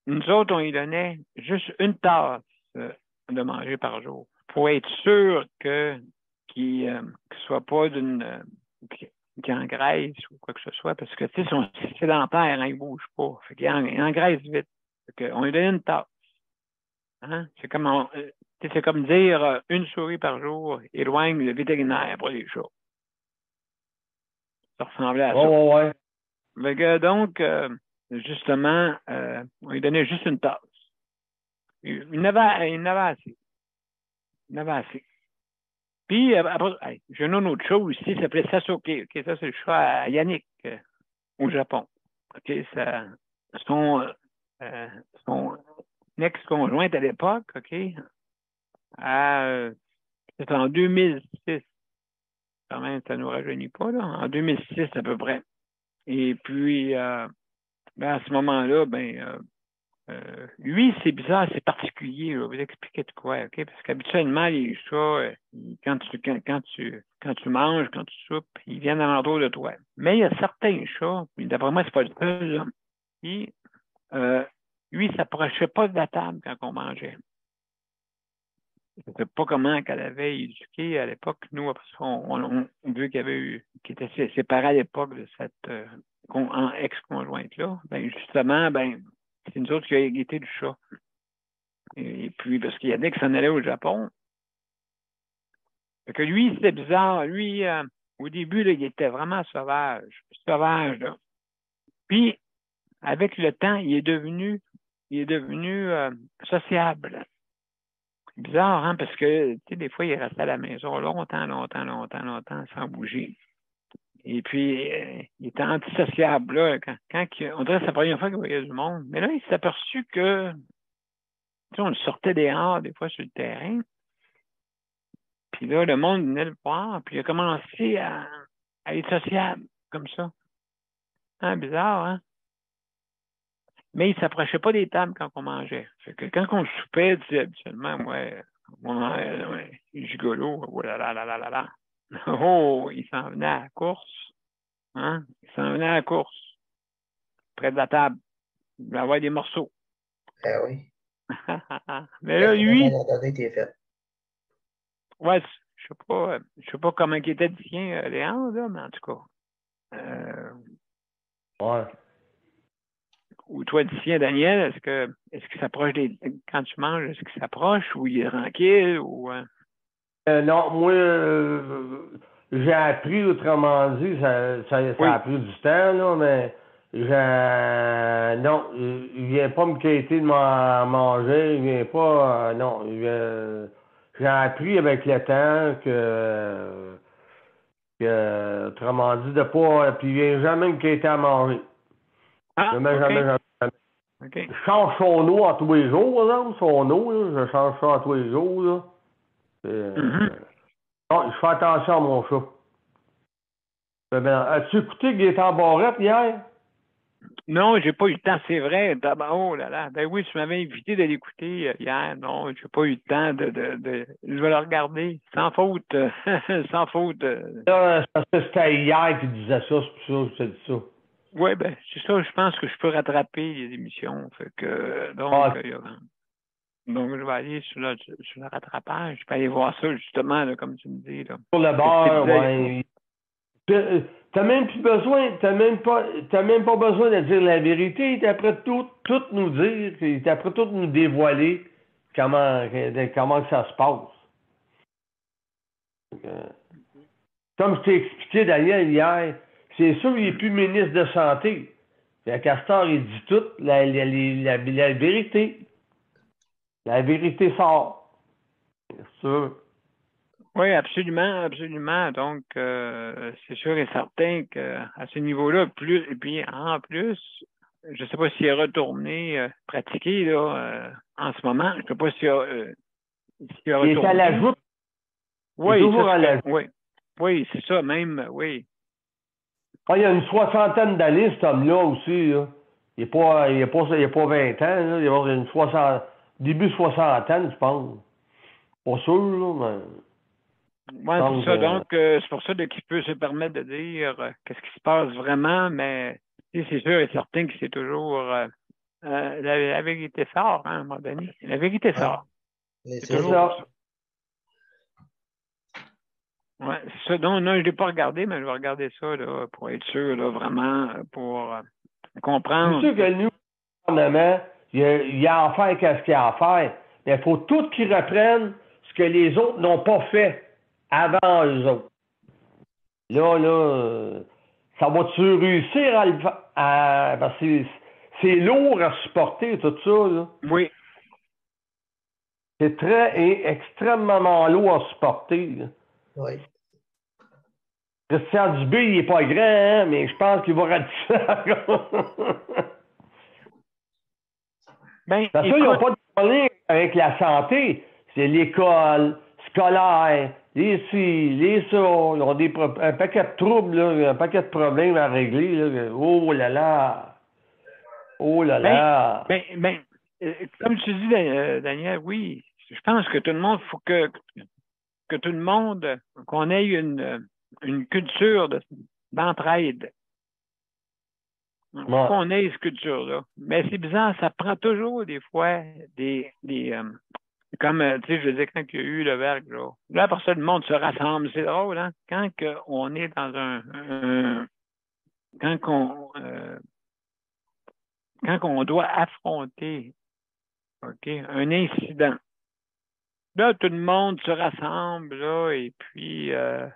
nous autres, on lui donnait juste une tasse de manger par jour pour être sûr qu'il ne soit pas qu'il engraisse ou quoi que ce soit, parce que, tu sais, son sédentaire, hein, il ne bouge pas. Fait qu'il engraisse vite. Fait on lui donnait une tasse. Hein? C'est comme dire une souris par jour éloigne le vétérinaire pour les chats. Ça ressemblait à ça. Oh ouais. Fait que, donc, justement, on lui donnait juste une tasse. Il n'avait assez. Il n'avait assez. Puis, après, j'ai une autre chose ici, ça s'appelait Sasuke. OK, ça, c'est le chat à Yannick, au Japon. OK, son, son ex-conjointe à l'époque, OK, c'était en 2006. Quand même, ça ne nous rajeunit pas, là. En 2006, à peu près. Et puis, à ce moment-là, lui, c'est bizarre, c'est particulier. Je vais vous expliquer de quoi, OK? Parce qu'habituellement, les chats, quand tu manges, quand tu soupes, ils viennent alentour de toi. Mais il y a certains chats, puis d'après moi, c'est pas le seul, là, qui, lui, il s'approchait pas de la table quand on mangeait. Je ne sais pas comment qu'elle avait éduqué à l'époque, nous, parce qu'on vu qu'il était séparé à l'époque de cette ex-conjointe-là. Ben, justement, c'est nous autres qui avons hérité du chat. Et puis, parce qu'il y a des qui s'en allaient au Japon. Fait que lui, c'était bizarre. Lui, au début, là, il était vraiment sauvage. Sauvage, là. Puis, avec le temps, il est devenu sociable. C'est bizarre, hein, parce que, tu sais, des fois, il restait à la maison longtemps, sans bouger. Et puis, il était antisociable, là. On dirait que c'est la première fois qu'il voyait du monde. Mais là, il s'est aperçu que, tu sais, on le sortait dehors, des fois, sur le terrain. Puis là, le monde venait le voir, puis il a commencé à être sociable, comme ça. Hein, bizarre, hein? Mais il ne s'approchait pas des tables quand on mangeait. Fait que quand on soupait, tu sais, habituellement, gigolo, oh là là là là là là. Oh, il s'en venait à la course. Hein? Il s'en venait à la course. Près de la table. Il va avoir des morceaux. Ben oui. Mais là, lui. Ouais, je sais pas comment il était le sien, Léon, là, mais en tout cas. Ouais. Ou toi, le sien, Daniel, est-ce qu'il s'approche quand tu manges, est-ce qu'il s'approche ou il est tranquille ou. Non, moi, j'ai appris, autrement dit, ça a pris du temps, là, mais non, il vient pas me quitter de manger, il vient pas, non, j'ai appris avec le temps que autrement dit, de pas, puis il vient jamais me quitter à manger. Ah, jamais. Okay. Je change son eau à tous les jours, là, son eau, là, je change ça à tous les jours, là. Non, je fais attention à mon chat. As-tu écouté Gaétan Barrette hier? Non, j'ai pas eu le temps, c'est vrai. Oh là là. Ben oui, tu m'avais invité de l'écouter hier. Non, j'ai pas eu le temps de. Je vais le regarder. Sans faute. Sans faute. C'était hier qu'il disait ça, c'est pour ça que je te dis ça. Oui, ben, c'est ça, je pense que je peux rattraper les émissions. Fait que donc, donc je vais aller sur le rattrapage. Je peux aller voir ça, justement, là, comme tu me dis. Là. Pour le bar, ouais. T'as même pas besoin de dire la vérité. Il était prêt tout nous dire. Il était prêt tout nous dévoiler comment que ça se passe. Comme je t'ai expliqué d'ailleurs hier, c'est sûr qu'il n'est plus ministre de Santé. Castor, il dit tout, la vérité. La vérité sort. C'est sûr. Oui, absolument, absolument. Donc, c'est sûr et certain qu'à ce niveau-là, et puis en plus, je ne sais pas s'il est retourné pratiquer là, en ce moment. Je ne sais pas s'il a retourné. Il est à la joute. Oui, oui, c'est ça même, oui. Ah, il y a une soixantaine d'années, cet homme-là aussi. Là. Il n'est pas 20 ans. Là. Il a une début soixantaine, je pense. Pas sûr, là, mais... Oui, c'est ça. Donc, c'est pour ça qu'il peut se permettre de dire qu'est-ce qui se passe vraiment, mais c'est sûr et certain que c'est toujours la vérité sort, hein, à un moment donné. La vérité sort. C'est toujours ça. Oui, c'est ça. Donc, non, je ne l'ai pas regardé, mais je vais regarder ça là, pour être sûr, là, vraiment, pour comprendre. C'est sûr que nous, le gouvernement, il y a à faire qu'est-ce qu'il y a à faire. Mais il faut tout qu'ils reprennent ce que les autres n'ont pas fait avant eux autres. Là, ça va-tu réussir parce que c'est lourd à supporter, tout ça, là? Oui. C'est extrêmement lourd à supporter, là. Oui. Christian Dubé, il n'est pas grand, hein, mais je pense qu'il va rater ça. Parce qu'ils n'ont pas de problème avec la santé. C'est l'école, scolaire, les ci, les ça. Ils ont un paquet de troubles, là, un paquet de problèmes à régler. Là. Oh là là! Oh là là! Comme tu dis, Daniel, oui, je pense que tout le monde, faut que tout le monde, qu'on ait une culture d'entraide. Faut qu'on ait cette culture-là. Mais c'est bizarre, ça prend toujours des fois comme, tu sais, je veux dire, quand il y a eu le verre, là, après ça, le monde se rassemble. C'est drôle, hein? Quand on est dans quand on doit affronter, OK, un incident, là, tout le monde se rassemble, là, et puis,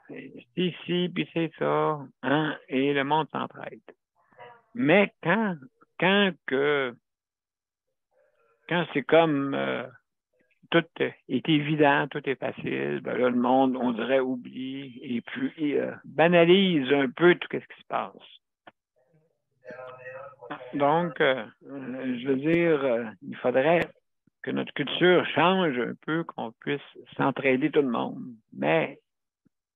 c'est ici, puis c'est ça, hein, et le monde s'entraide. Mais quand c'est comme tout est évident, tout est facile, ben là, le monde, on dirait, oublie et puis banalise un peu tout ce qui se passe. Donc, je veux dire, il faudrait que notre culture change un peu, qu'on puisse s'entraider tout le monde. Mais,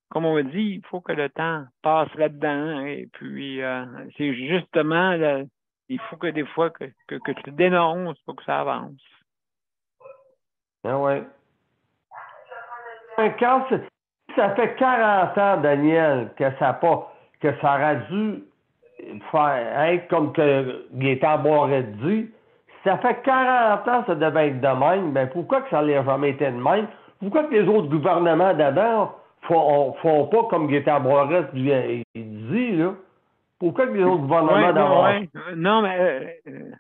comme on dit, il faut que le temps passe là-dedans. Et puis, c'est justement, il faut que des fois que tu dénonces pour que ça avance. Ah ouais. Quand ça fait 40 ans, Daniel, que ça aurait dû comme que Gaétan Barrette dit, ça fait 40 ans que ça devait être de même, ben pourquoi que ça n'a jamais été de même? Pourquoi que les autres gouvernements d'abord font pas comme Gaétan Barrette dit, là? Pourquoi que les autres gouvernements d'abord... Non, mais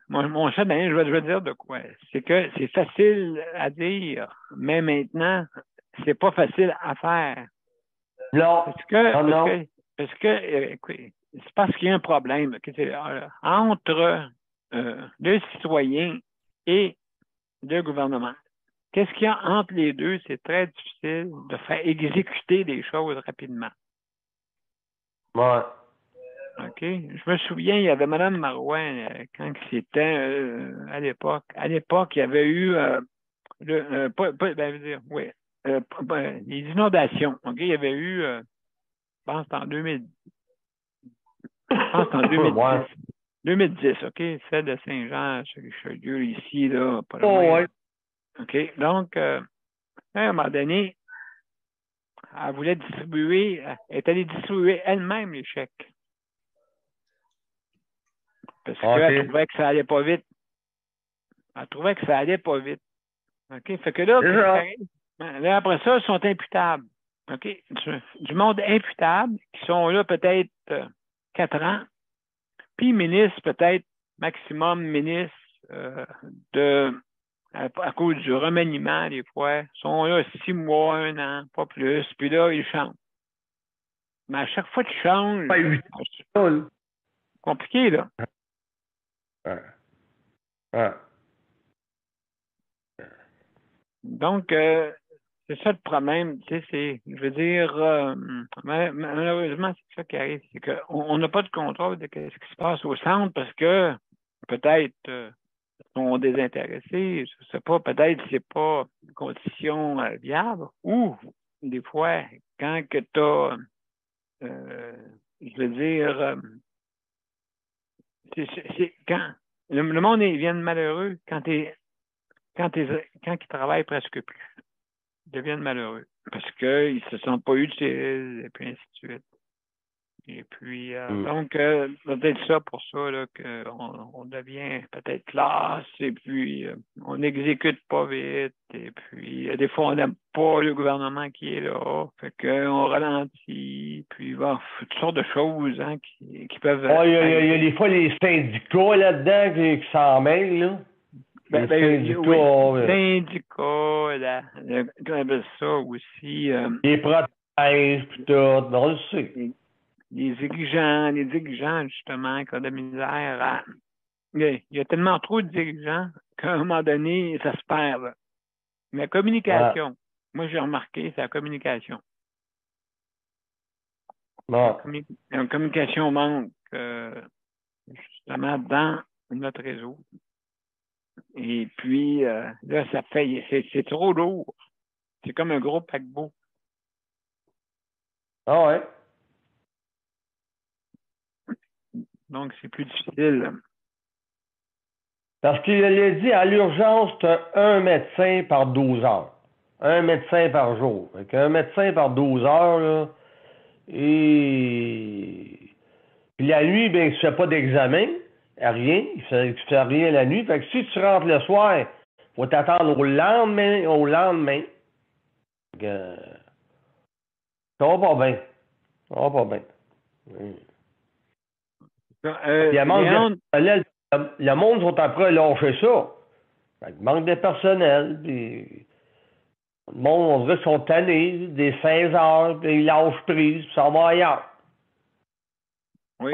mon cher Daniel, je vais te dire de quoi. C'est que c'est facile à dire, mais maintenant, c'est pas facile à faire. Non. Parce que écoute, c'est parce qu'il y a un problème entre le citoyen et le gouvernement. Qu'est-ce qu'il y a entre les deux? C'est très difficile de faire exécuter des choses rapidement. Ouais. OK. Je me souviens, il y avait Mme Marouin, quand c'était à l'époque. À l'époque, il y avait eu les inondations. OK? Il y avait eu, je pense en 2010. 2010, OK? Celle de Saint-Jean, sur Richelieu, ici, là, pas loin. Ouais. OK? Donc, à un moment donné, elle voulait distribuer, elle est allée distribuer elle-même les chèques. Parce qu'elle trouvait que ça allait pas vite. Elle trouvait que ça allait pas vite. OK? Fait que là, là après ça, ils sont imputables. OK? Du monde imputable, qui sont là peut-être 4 ans. Puis ministre, peut-être maximum ministre à cause du remaniement, des fois, sont là 6 mois, 1 an, pas plus. Puis là, ils changent. Mais à chaque fois qu'ils changent, c'est compliqué, là. Donc, c'est ça le problème. Tu sais, je veux dire, malheureusement, c'est ça qui arrive. C'est qu'on n'a pas de contrôle de ce qui se passe au centre parce que peut-être sont désintéressés. Je ne sais pas, peut-être que ce n'est pas une condition viable. Ou, des fois, quand tu as, je veux dire, c'est quand le monde vient malheureux quand ils travaillent presque plus. Ils deviennent malheureux parce qu'ils ne se sentent pas utiles et puis ainsi de suite. Et puis, donc, peut-être ça pour ça là, qu'on devient peut-être classe et puis on n'exécute pas vite et puis des fois, on n'aime pas le gouvernement qui est là. Fait qu'on ralentit, puis toutes sortes de choses qui peuvent... Il y a des fois les syndicats là-dedans qui s'en mêlent, là. Les syndicats, qu'on appelle ça aussi... les protèges, puis tout, on le sait. Les dirigeants, justement, qui ont de misère il y a tellement trop de dirigeants qu'à un moment donné, ça se perd. Là. Mais la communication, moi j'ai remarqué, c'est la communication. La communication manque justement dans notre réseau. Et puis, là, ça fait, c'est trop lourd. C'est comme un gros paquebot. Ah ouais. Donc, c'est plus difficile. Parce qu'il a dit, à l'urgence, tu as un médecin par 12 heures. Un médecin par jour. Fait un médecin par 12 heures, là, et... Puis la nuit, ben, tu fais pas d'examen, rien. Tu fais rien la nuit. Fait que si tu rentres le soir, faut t'attendre au lendemain. Fait que... ça va pas bien. Le monde sont après lâcher ça. Il manque de personnel. Puis le monde, on dirait qu'ils sont tannés des 16 heures, puis ils lâchent prise, puis ça va ailleurs. Oui,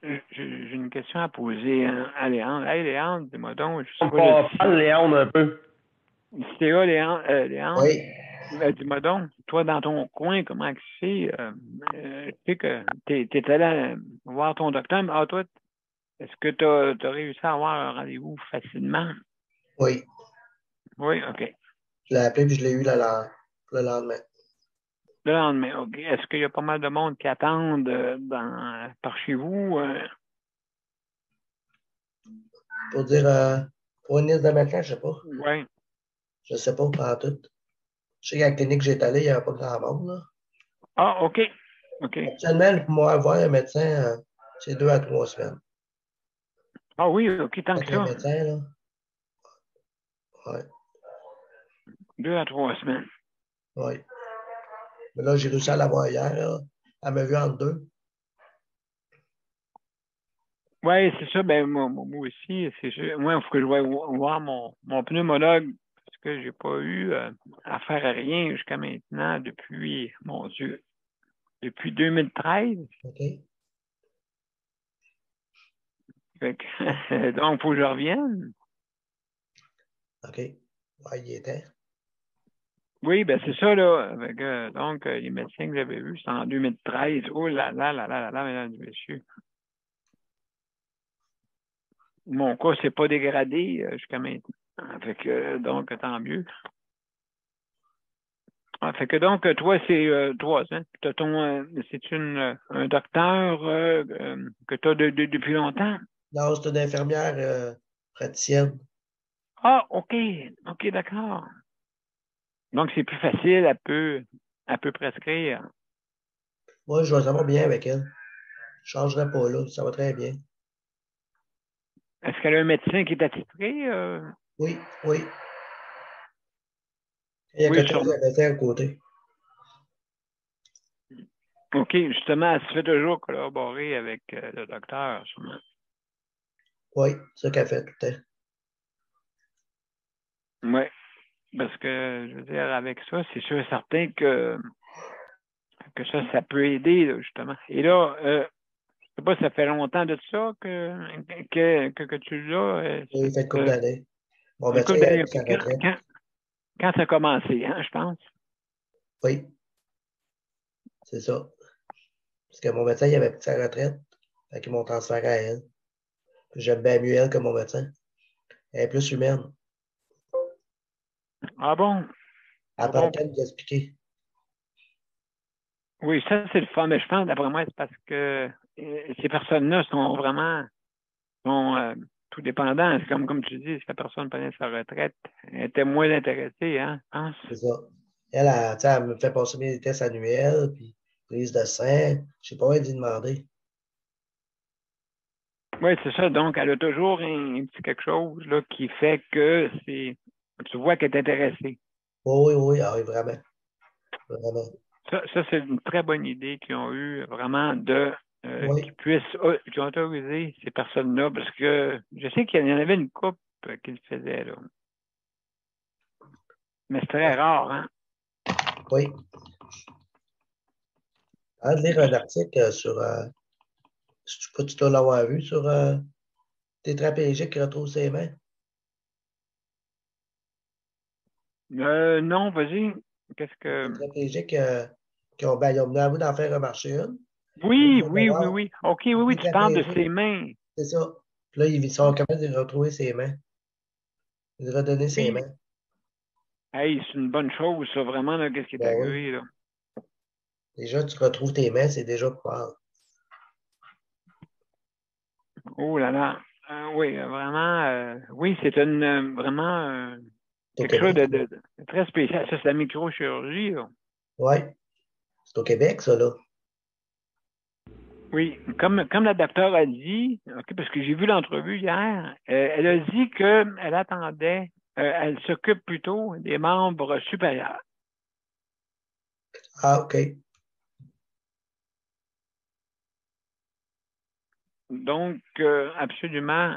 j'ai une question à poser à Léandre. Hey, Léandre, dis-moi donc. Parle Léandre un peu. C'est là, Léandre. Oui. Dis-moi donc, toi, dans ton coin, comment tu sais que tu es allé voir ton docteur, mais toi, est-ce que tu as réussi à avoir un rendez-vous facilement? Oui. Oui, OK. Je l'ai appelé puis je l'ai eu le lendemain. Le lendemain, OK. Est-ce qu'il y a pas mal de monde qui attendent par chez vous? Pour dire, pour une liste de médecins, je ne sais pas. Oui. Je ne sais pas, pas en tout. Je sais qu'à la clinique que j'étais allé, il n'y avait pas grand monde, là. Ah, OK. OK. Actuellement, pour moi, voir un médecin, C'est 2 à 3 semaines. Ah oui, OK, tant Avec que le ça. médecin, là. Ouais. 2 à 3 semaines. Oui. Mais là, j'ai réussi à l'avoir hier, là. Elle m'a vu en 2. Oui, c'est ça. Ben, moi aussi, c'est sûr. Moi, il faut que je voie voir mon pneumologue parce que j'ai pas eu affaire à rien jusqu'à maintenant depuis, mon Dieu, depuis 2013. OK? Fait que, donc, il faut que je revienne. OK. Ouais, il y était. Oui, ben c'est ça, là. Avec, donc, les médecins que j'avais vus, c'était en 2013. Oh là là là là là là, mesdames et messieurs. Mon cas s'est pas dégradé jusqu'à maintenant. Fait que, donc, tant mieux. Ah, fait que donc, toi, c'est 3 ans. T'as c'est un docteur que tu as depuis longtemps? Non, c'est une infirmière praticienne. Ah, OK. OK, d'accord. Donc, c'est plus facile, elle peut prescrire. Moi, je vais vraiment bien avec elle. Je ne changerai pas là. Ça va très bien. Est-ce qu'elle a un médecin qui est attitré? Oui, oui. Il y a Oui, quelqu'un qui sûrement. a médecin à côté. OK, justement, elle se fait toujours collaborer avec le docteur, sûrement. Oui, c'est ça qu'elle fait tout le temps. Oui, parce que, je veux dire, avec ça, c'est sûr et certain que ça peut aider, là, justement. Et là, je sais pas, ça fait longtemps de ça que tu l'as. Oui, il fait une couple d'années. Mon Une médecin couple a d'années, pris OK. sa retraite. Quand ça a commencé, hein, je pense. Oui, c'est ça. Parce que mon médecin, il avait pris sa retraite. Fait qu'ils m'ont transféré à elle. J'aime bien mieux elle que mon médecin. Elle est plus humaine. Ah bon? Elle Ah prend le bon? temps de nous expliquer. Oui, ça, c'est le fun. Mais je pense, d'après moi, c'est parce que ces personnes-là sont tout dépendants. C'est comme tu dis, si la personne prenait sa retraite, elle était moins intéressée, hein, je pense. C'est ça. Elle, tu sais, elle me fait passer mes tests annuels, puis prise de sang. Je sais pas, elle dit demander. Oui, c'est ça. Donc, elle a toujours un petit quelque chose là, qui fait que tu vois qu'elle est intéressée. Oui, oui, oui, ah, oui, vraiment. Vraiment. Ça, c'est une très bonne idée qu'ils ont eue, vraiment, Oui. qu'ils puissent qu'ils ont autorisé ces personnes-là, parce que je sais qu'il y en avait une couple qui le faisait, là. Mais c'est très rare, hein? Oui. Avant de lire un article sur, tu dois l'avoir vu, sur tétraplégique qui retrouve ses mains. Non, vas-y. Qu'est-ce que. Tétraplégiques ils ont venu d'en faire remarcher une. Là, ils Oui, viennent de oui, oui, voir. oui. OK, oui, oui, tu parles de Tétraplégique, ses mains. c'est ça. Puis là, ils sont capables de retrouver ses mains. De redonner ses Oui. mains. Hey, c'est une bonne chose, ça, vraiment, là, qu'est-ce qui est Ben oui. arrivé, là. Déjà, tu retrouves tes mains, c'est déjà pas. Oh là là. Oui, vraiment, oui, c'est vraiment C'est au quelque chose Québec. de très spécial. Ça, c'est la microchirurgie, là. Oui. C'est au Québec, ça, là. Oui, comme la docteure a dit, ok, parce que j'ai vu l'entrevue hier, elle a dit qu'elle attendait, elle s'occupe plutôt des membres supérieurs. Ah, OK. Donc, absolument.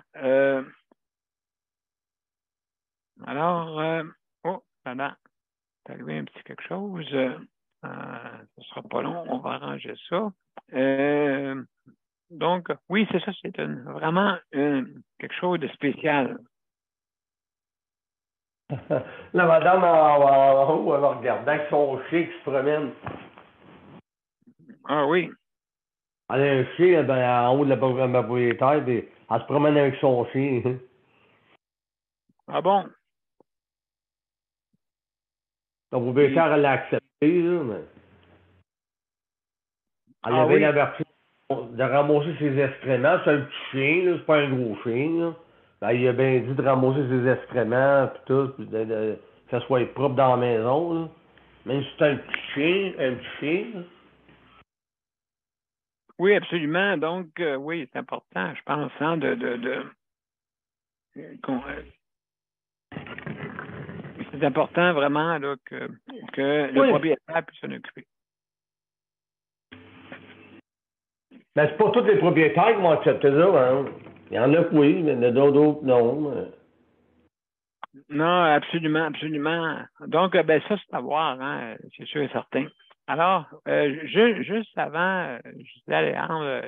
Alors, oh, là, c'est arrivé un petit quelque chose. Ce sera pas long, on va arranger ça. Donc, oui, c'est ça, c'est vraiment quelque chose de spécial. La madame en haut, elle regardait avec son chien qui se promène. Ah oui. Elle a un chien en haut de la propriétaire, puis elle se promène avec son chien. Ah bon? Donc, vous pouvez faire l'accepter, là, mais elle Ah avait oui. l'averti de ramasser ses excréments. C'est un petit chien, là, c'est pas un gros chien. Là. Ben, il a bien dit de ramasser ses excréments, puis tout, puis que ça soit propre dans la maison. Là. Même si c'est un petit chien, là. Oui, absolument. Donc, oui, c'est important, je pense, hein, c'est important vraiment là, que le propriétaire puisse s'en occuper. Mais c'est pas tous les propriétaires qui vont accepter ça. Hein. Il y en a que oui, mais il y en a d'autres non. Non, absolument, absolument. Donc, ben ça, c'est à voir, hein, c'est sûr et certain. Alors, juste avant, je disais à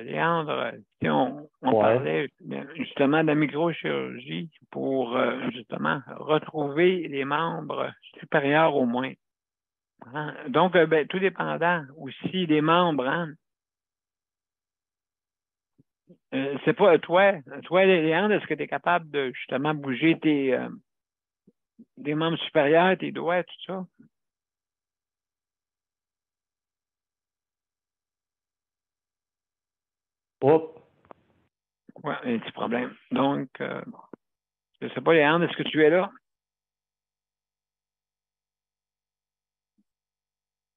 Léandre, on parlait justement de la microchirurgie pour justement retrouver les membres supérieurs au moins. Hein? Donc, ben, tout dépendant aussi des membres, hein. C'est pas toi, Léandre, est-ce que tu es capable de justement bouger des membres supérieurs, tes doigts, tout ça? Oh. Oui, un petit problème. Donc, je ne sais pas, Léandre, est-ce que tu es là?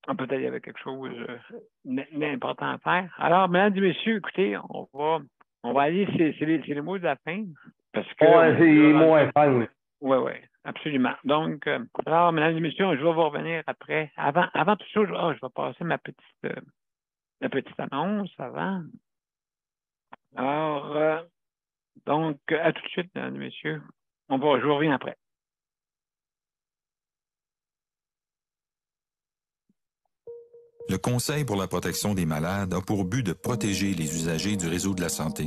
Peut-être qu'il y avait quelque chose d'important à faire. Alors, mesdames et messieurs, écoutez, on va aller, c'est les mots de la fin. Parce que. Oui, c'est les mots à fin. Oui, absolument. Donc, alors, mesdames et messieurs, je vais vous revenir après. Avant tout ça, je vais passer ma petite annonce avant. Alors, donc, à tout de suite, mesdames et messieurs. Je vous reviens après. Le Conseil pour la protection des malades a pour but de protéger les usagers du réseau de la santé.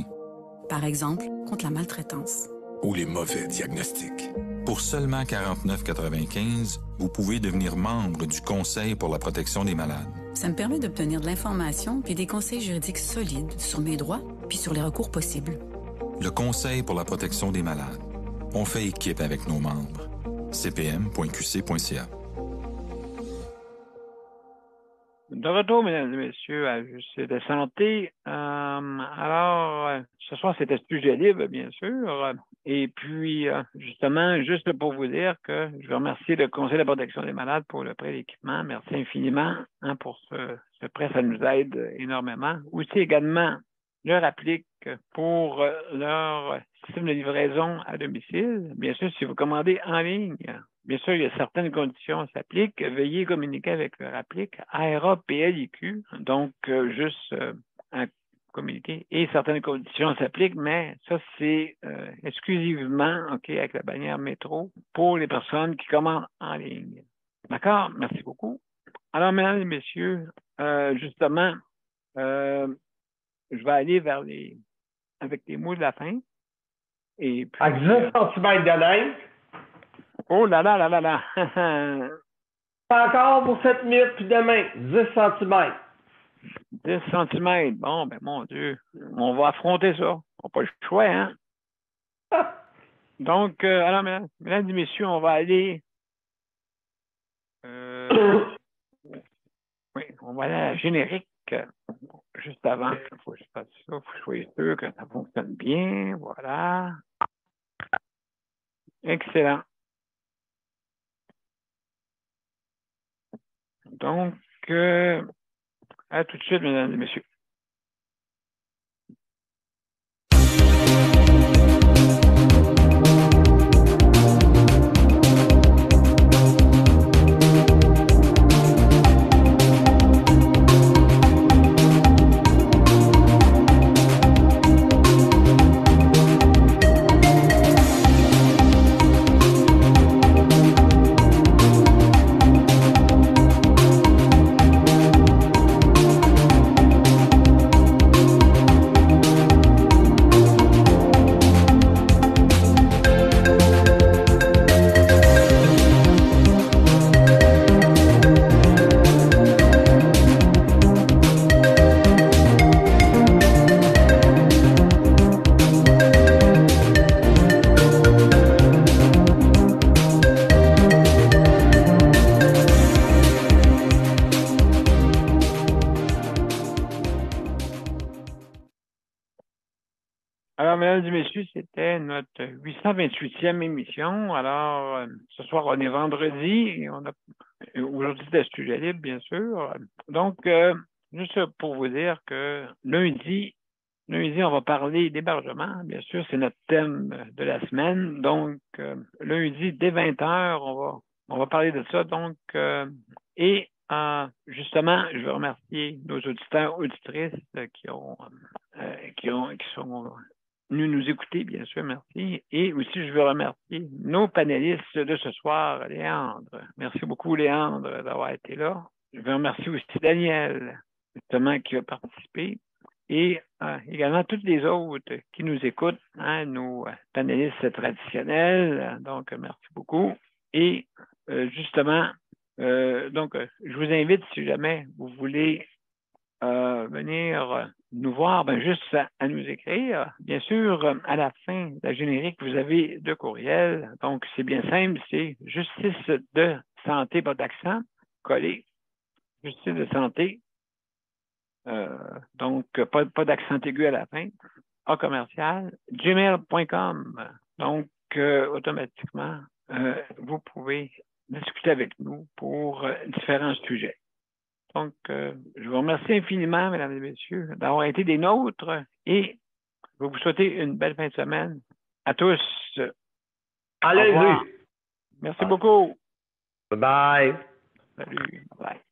Par exemple, contre la maltraitance. Ou les mauvais diagnostics. Pour seulement 49,95 $, vous pouvez devenir membre du Conseil pour la protection des malades. Ça me permet d'obtenir de l'information puis des conseils juridiques solides sur mes droits puis sur les recours possibles. Le Conseil pour la protection des malades. On fait équipe avec nos membres. cpm.qc.ca. De retour, mesdames et messieurs, à Juste de santé. Alors, ce soir, c'était sujet libre, bien sûr. Et puis, justement, juste pour vous dire que je veux remercier le Conseil de la protection des malades pour le prêt d'équipement. Merci infiniment pour ce prêt, ça nous aide énormément. Aussi également, leur applique pour leur système de livraison à domicile. Bien sûr, si vous commandez en ligne, bien sûr, il y a certaines conditions qui s'appliquent. Veuillez communiquer avec leur applique ARA PLIQ. Donc, juste à communiquer. Et certaines conditions s'appliquent, mais ça, c'est exclusivement avec la bannière métro pour les personnes qui commandent en ligne. D'accord? Merci beaucoup. Alors, mesdames et messieurs, justement, je vais aller avec les mots de la fin. Et puis, avec 10 cm de neige. Oh là là là là là! Encore pour cette minute, puis demain, 10 cm. 10 cm. Bon, ben mon Dieu, on va affronter ça. On n'a pas le choix, hein? Donc, alors, mesdames et messieurs, on va aller... oui, on va aller à la générique juste avant. Il faut que je fasse ça. Il faut que je sois sûr que ça fonctionne bien. Voilà. Excellent. Donc, à tout de suite, mesdames et messieurs. Alors, mesdames et messieurs, c'était notre 828e émission. Alors, ce soir, on est vendredi et aujourd'hui, c'est sujet libre, bien sûr. Donc, je juste pour vous dire que lundi, on va parler d'hébergement. Bien sûr, c'est notre thème de la semaine. Donc, lundi, dès 20h, on va parler de ça. Donc, justement, je veux remercier nos auditeurs, auditrices qui sont venus nous écouter, bien sûr, merci. Et aussi, je veux remercier nos panélistes de ce soir, Léandre. Merci beaucoup, Léandre, d'avoir été là. Je veux remercier aussi Daniel, justement, qui a participé. Et également toutes les autres qui nous écoutent, nos panélistes traditionnels. Donc, merci beaucoup. Et justement, je vous invite, si jamais vous voulez venir nous voir, juste à nous écrire. Bien sûr, à la fin de la générique, vous avez 2 courriels. Donc, c'est bien simple, c'est justice de santé, pas d'accent, collé. Justice de santé. Donc, pas d'accent aigu à la fin. @commercial gmail.com. Donc, automatiquement, vous pouvez discuter avec nous pour différents sujets. Donc, je vous remercie infiniment, mesdames et messieurs, d'avoir été des nôtres et je vais vous souhaiter une belle fin de semaine à tous. Allez-y. Merci beaucoup. Bye. Salut. Bye.